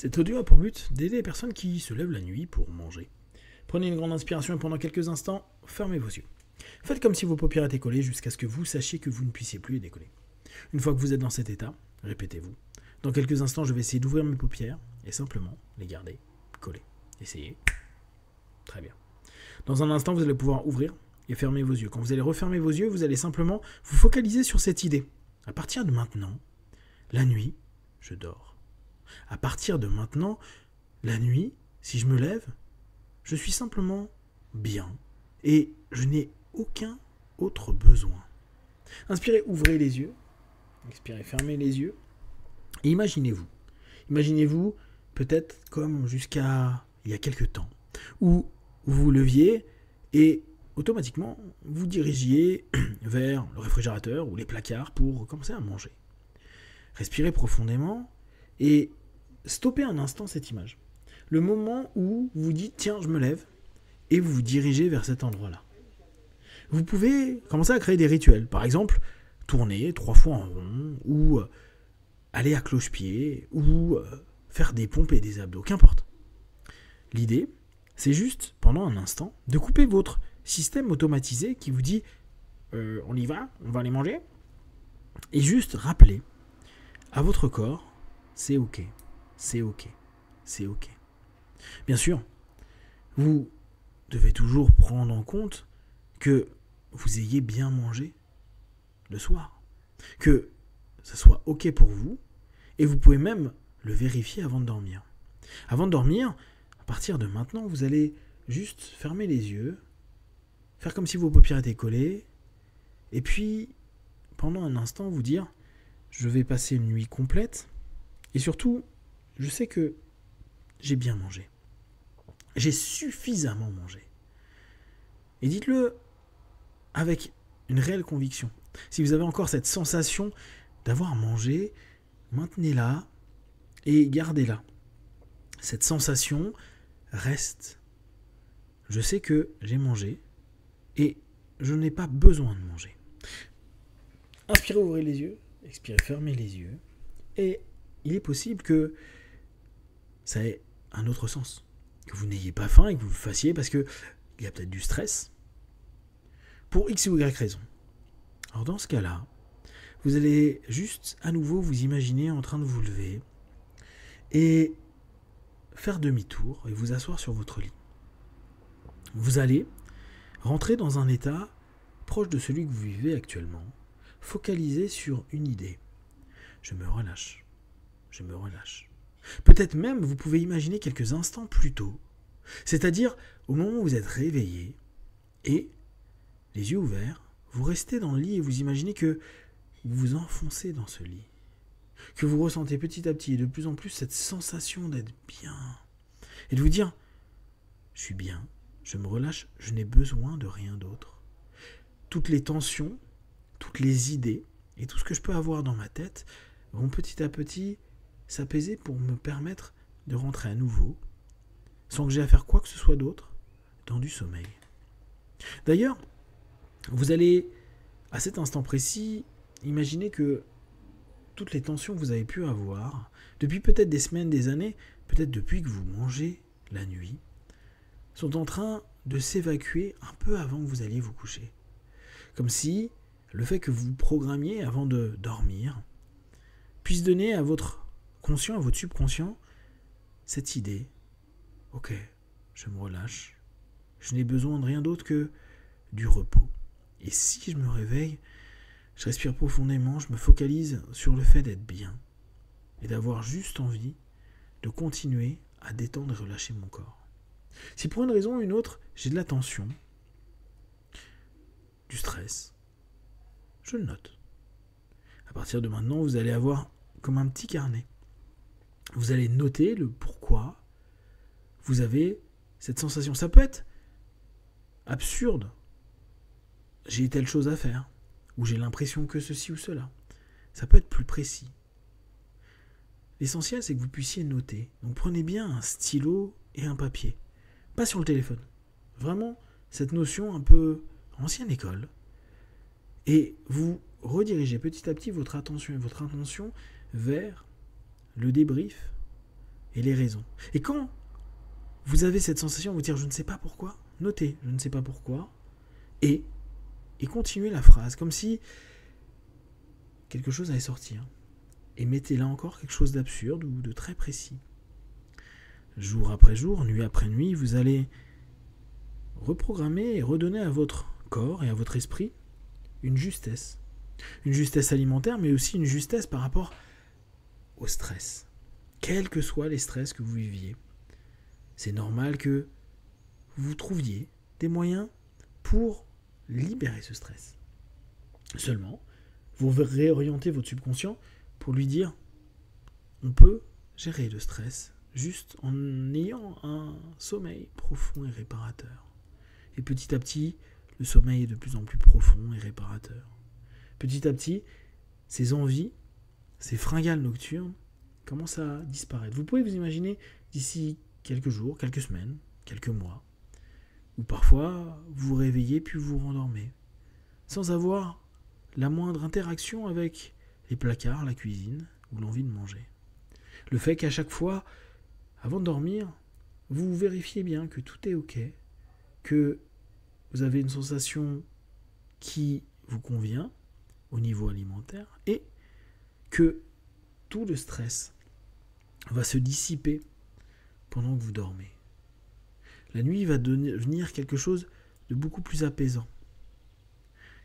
Cet audio a pour but d'aider les personnes qui se lèvent la nuit pour manger. Prenez une grande inspiration et pendant quelques instants, fermez vos yeux. Faites comme si vos paupières étaient collées jusqu'à ce que vous sachiez que vous ne puissiez plus les décoller. Une fois que vous êtes dans cet état, répétez-vous. Dans quelques instants, je vais essayer d'ouvrir mes paupières et simplement les garder collées. Essayez. Très bien. Dans un instant, vous allez pouvoir ouvrir et fermer vos yeux. Quand vous allez refermer vos yeux, vous allez simplement vous focaliser sur cette idée. À partir de maintenant, la nuit, je dors. À partir de maintenant, la nuit, si je me lève, je suis simplement bien et je n'ai aucun autre besoin. Inspirez, ouvrez les yeux. Expirez, fermez les yeux. Et imaginez-vous. Imaginez-vous peut-être comme jusqu'à il y a quelques temps, où vous vous leviez et automatiquement vous dirigiez vers le réfrigérateur ou les placards pour commencer à manger. Respirez profondément et stoppez un instant cette image. Le moment où vous dites « tiens, je me lève » et vous vous dirigez vers cet endroit-là. Vous pouvez commencer à créer des rituels. Par exemple, tourner 3 fois en rond ou aller à cloche-pied ou faire des pompes et des abdos, qu'importe. L'idée, c'est juste, pendant un instant, de couper votre système automatisé qui vous dit on y va, on va aller manger, et juste rappeler à votre corps, c'est ok, c'est ok, c'est ok. Bien sûr, vous devez toujours prendre en compte que vous ayez bien mangé le soir, que ça soit ok pour vous, et vous pouvez même le vérifier avant de dormir. Avant de dormir, à partir de maintenant, vous allez juste fermer les yeux, faire comme si vos paupières étaient collées, et puis, pendant un instant, vous dire « je vais passer une nuit complète », et surtout, je sais que j'ai bien mangé. J'ai suffisamment mangé. Et dites-le avec une réelle conviction. Si vous avez encore cette sensation d'avoir mangé, maintenez-la et gardez-la. Cette sensation reste. Je sais que j'ai mangé et je n'ai pas besoin de manger. Inspirez, ouvrez les yeux. Expirez, fermez les yeux. Et il est possible que ça ait un autre sens. Que vous n'ayez pas faim et que vous le fassiez parce qu'il y a peut-être du stress. Pour X ou Y raison. Alors dans ce cas-là, vous allez juste à nouveau vous imaginer en train de vous lever et faire demi-tour et vous asseoir sur votre lit. Vous allez rentrer dans un état proche de celui que vous vivez actuellement, focalisé sur une idée. Je me relâche. Je me relâche. Peut-être même vous pouvez imaginer quelques instants plus tôt, c'est-à-dire au moment où vous êtes réveillé et les yeux ouverts, vous restez dans le lit et vous imaginez que vous vous enfoncez dans ce lit, que vous ressentez petit à petit et de plus en plus cette sensation d'être bien et de vous dire « je suis bien, je me relâche, je n'ai besoin de rien d'autre ». Toutes les tensions, toutes les idées et tout ce que je peux avoir dans ma tête vont petit à petit s'apaiser pour me permettre de rentrer à nouveau, sans que j'ai à faire quoi que ce soit d'autre, dans du sommeil. D'ailleurs, vous allez, à cet instant précis, imaginer que toutes les tensions que vous avez pu avoir, depuis peut-être des semaines, des années, peut-être depuis que vous mangez la nuit, sont en train de s'évacuer un peu avant que vous alliez vous coucher. Comme si le fait que vous vous programmiez avant de dormir puisse donner à votre conscient, à votre subconscient, cette idée. Ok, je me relâche. Je n'ai besoin de rien d'autre que du repos. Et si je me réveille, je respire profondément, je me focalise sur le fait d'être bien et d'avoir juste envie de continuer à détendre et relâcher mon corps. Si pour une raison ou une autre, j'ai de la tension, du stress, je le note. À partir de maintenant, vous allez avoir comme un petit carnet. Vous allez noter le pourquoi vous avez cette sensation. Ça peut être absurde. J'ai telle chose à faire. Ou j'ai l'impression que ceci ou cela. Ça peut être plus précis. L'essentiel, c'est que vous puissiez noter. Donc prenez bien un stylo et un papier. Pas sur le téléphone. Vraiment, cette notion un peu ancienne école. Et vous redirigez petit à petit votre attention et votre intention vers le débrief et les raisons. Et quand vous avez cette sensation de vous dire je ne sais pas pourquoi, notez je ne sais pas pourquoi et continuez la phrase comme si quelque chose allait sortir. Et mettez là encore quelque chose d'absurde ou de très précis. Jour après jour, nuit après nuit, vous allez reprogrammer et redonner à votre corps et à votre esprit une justesse. Une justesse alimentaire, mais aussi une justesse par rapport au stress. Quels que soient les stress que vous viviez, c'est normal que vous trouviez des moyens pour libérer ce stress. Seulement, vous réorientez votre subconscient pour lui dire on peut gérer le stress juste en ayant un sommeil profond et réparateur. Et petit à petit, le sommeil est de plus en plus profond et réparateur. Petit à petit, ces envies, ces fringales nocturnes commencent à disparaître. Vous pouvez vous imaginer d'ici quelques jours, quelques semaines, quelques mois, ou parfois vous vous réveillez puis vous vous rendormez, sans avoir la moindre interaction avec les placards, la cuisine ou l'envie de manger. Le fait qu'à chaque fois, avant de dormir, vous vérifiez bien que tout est ok, que vous avez une sensation qui vous convient au niveau alimentaire et que tout le stress va se dissiper pendant que vous dormez. La nuit va devenir quelque chose de beaucoup plus apaisant.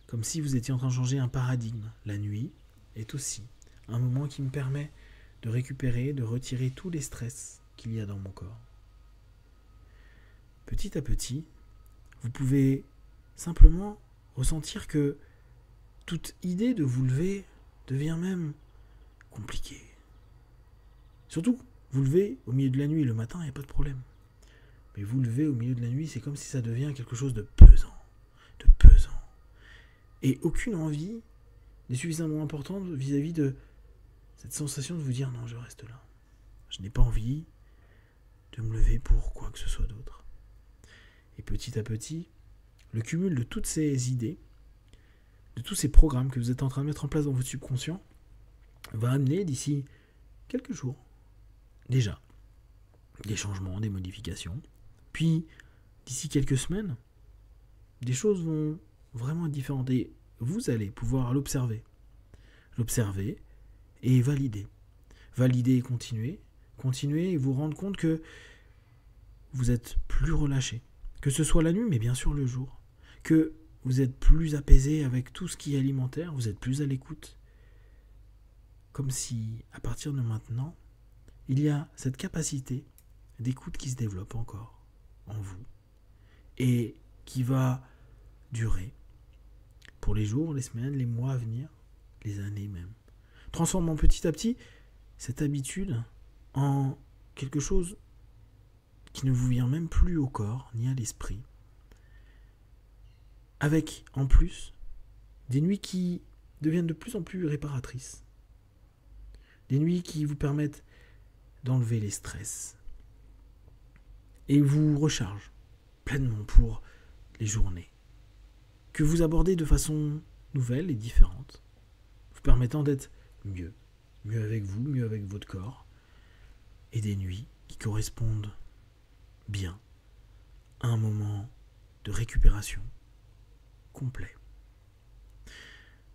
Comme si vous étiez en train de changer un paradigme. La nuit est aussi un moment qui me permet de récupérer, de retirer tous les stress qu'il y a dans mon corps. Petit à petit, vous pouvez simplement ressentir que toute idée de vous lever devient même compliquée. Surtout, vous levez au milieu de la nuit, le matin, il n'y a pas de problème. Mais vous levez au milieu de la nuit, c'est comme si ça devient quelque chose de pesant. Et aucune envie n'est suffisamment importante vis-à-vis de cette sensation de vous dire non, je reste là. Je n'ai pas envie de me lever pour quoi que ce soit d'autre. Et petit à petit, le cumul de toutes ces idées, de tous ces programmes que vous êtes en train de mettre en place dans votre subconscient, va amener d'ici quelques jours, déjà, des changements, des modifications. Puis, d'ici quelques semaines, des choses vont vraiment être différentes. Et vous allez pouvoir l'observer et valider. Valider et continuer et vous rendre compte que vous êtes plus relâché. Que ce soit la nuit, mais bien sûr le jour. Que vous êtes plus apaisé avec tout ce qui est alimentaire, vous êtes plus à l'écoute. Comme si, à partir de maintenant, il y a cette capacité d'écoute qui se développe encore en vous et qui va durer pour les jours, les semaines, les mois à venir, les années même. Transformant petit à petit cette habitude en quelque chose qui ne vous vient même plus au corps ni à l'esprit. Avec, en plus, des nuits qui deviennent de plus en plus réparatrices. Des nuits qui vous permettent d'enlever les stress et vous rechargent pleinement pour les journées que vous abordez de façon nouvelle et différente, vous permettant d'être mieux avec vous, mieux avec votre corps, et des nuits qui correspondent bien à un moment de récupération complet.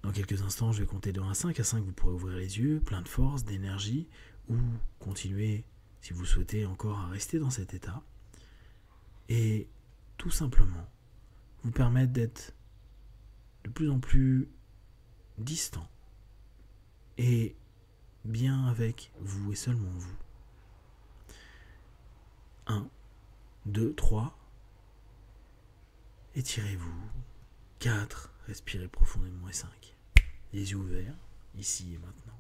Dans quelques instants, je vais compter de 1 à 5. À 5, vous pourrez ouvrir les yeux, plein de force, d'énergie, ou continuer, si vous souhaitez encore, à rester dans cet état, et tout simplement vous permettre d'être de plus en plus distant et bien avec vous et seulement vous. 1, 2, 3, étirez-vous. 4, respirez profondément et 5. Les yeux ouverts, ici et maintenant.